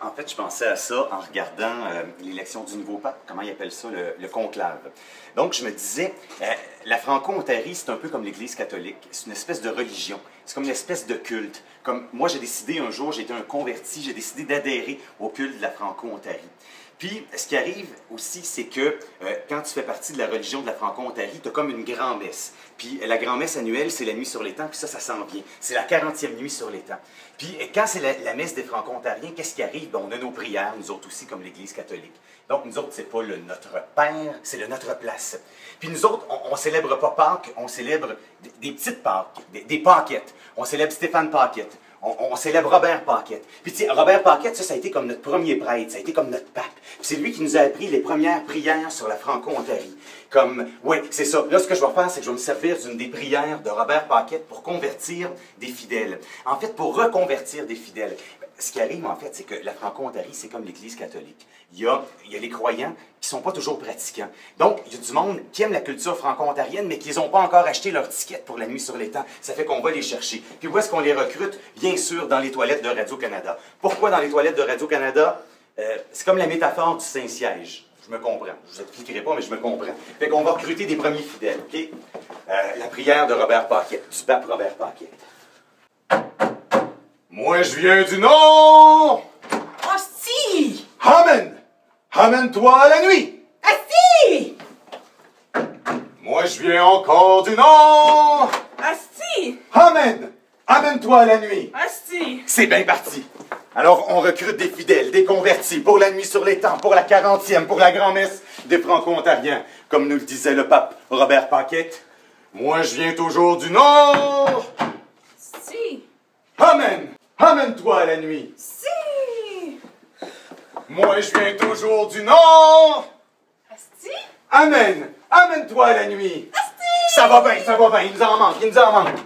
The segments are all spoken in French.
En fait, je pensais à ça en regardant l'élection du nouveau pape, comment ils appellent ça, le conclave. Donc, je me disais, la Franco-Ontarie, c'est un peu comme l'Église catholique. C'est une espèce de religion. C'est comme une espèce de culte. Comme moi, j'ai décidé un jour, j'ai été un converti, j'ai décidé d'adhérer au culte de la Franco-Ontarie. Puis, ce qui arrive aussi, c'est que quand tu fais partie de la religion de la Franco-Ontarie, tu as comme une grand-messe. Puis, la grand-messe annuelle, c'est la nuit sur l'étang, puis ça s'en vient. C'est la 40e nuit sur l'étang. Puis, quand c'est la messe des Franco-Ontariens, qu'est-ce qui arrive? Bien, on a nos prières, nous autres aussi, comme l'Église catholique. Donc, nous autres, c'est pas le Notre Père, c'est le Notre Place. Puis, nous autres, on célèbre pas Pâques, on célèbre des petites Pâques, des Pâquettes. On célèbre Stéphane Paquette. On célèbre Robert Paquette. Puis, tu sais, Robert Paquette, ça a été comme notre premier prêtre, ça a été comme notre pape. Puis, c'est lui qui nous a appris les premières prières sur la Franco-Ontarie. Comme, oui, c'est ça. Là, ce que je vais faire, c'est que je vais me servir d'une des prières de Robert Paquette pour convertir des fidèles. En fait, pour reconvertir des fidèles. Ce qui arrive, en fait, c'est que la Franco-Ontarie, c'est comme l'Église catholique. Il y a les croyants qui ne sont pas toujours pratiquants. Donc, il y a du monde qui aime la culture franco-ontarienne, mais qui n'ont pas encore acheté leur ticket pour la nuit sur l'étang. Ça fait qu'on va les chercher. Puis où est-ce qu'on les recrute? Bien sûr, dans les toilettes de Radio-Canada. Pourquoi dans les toilettes de Radio-Canada? C'est comme la métaphore du Saint-Siège. Je me comprends. Je ne vous expliquerai pas, mais je me comprends. Fait qu'on va recruter des premiers fidèles, OK? La prière de Robert Paquette, du pape Robert Paquette. Moi, je viens du Nord! Hostie! Amen! Amène-toi à la nuit! Hostie! Moi, je viens encore du Nord! Hostie! Amen! Amène-toi à la nuit! Hostie! C'est bien parti! Alors, on recrute des fidèles, des convertis, pour la nuit sur l'étang, pour la 40e, pour la grand-messe des Franco-Ontariens. Comme nous le disait le pape Robert Paquette, moi, je viens toujours du Nord! Hostie! Amen! Amène-toi à la nuit! Si! Moi, je viens toujours du Nord! Hostie! Amen! Amène-toi à la nuit! Hostie! Ça va bien, il nous en manque, il nous en manque.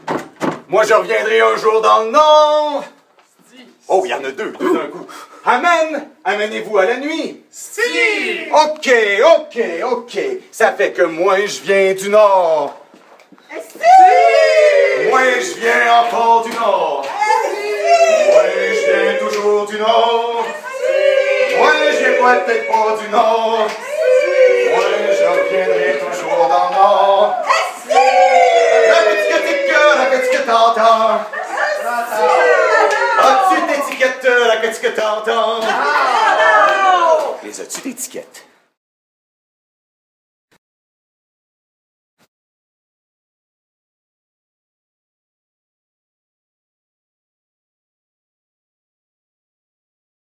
Moi, je reviendrai un jour dans le Nord! Oh, il y en a deux d'un coup. Amen! Amenez-vous à la nuit! Si! OK. Ça fait que moi, je viens du Nord. Si! Moi, je viens encore du Nord. Moi, je viens toujours du Nord. Moi, je viens peut-être pas du Nord. Moi, je reviendrai toujours dans le Nord. La petite que t'entends. As-tu d'étiquette, la petite que t'entends? Les as-tu d'étiquette?